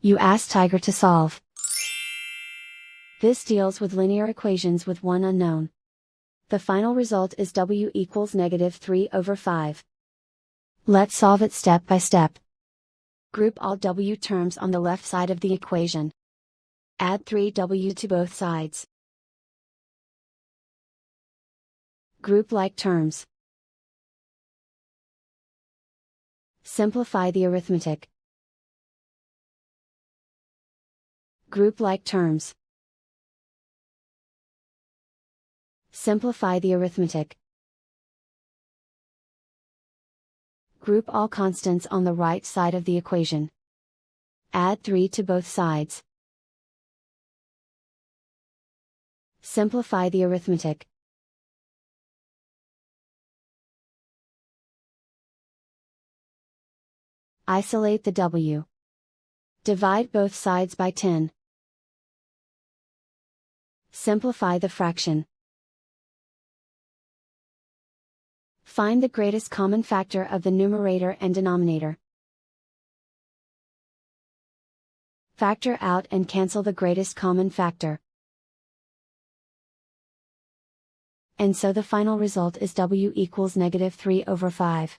You ask Tiger to solve. This deals with linear equations with one unknown. The final result is w equals -3/5. Let's solve it step by step. Group all w terms on the left side of the equation. Add 3w to both sides. Group like terms. Simplify the arithmetic. Group like terms. Simplify the arithmetic. Group all constants on the right side of the equation. Add 3 to both sides. Simplify the arithmetic. Isolate the w. Divide both sides by 10. Simplify the fraction. Find the greatest common factor of the numerator and denominator. Factor out and cancel the greatest common factor. And so the final result is w equals -3/5.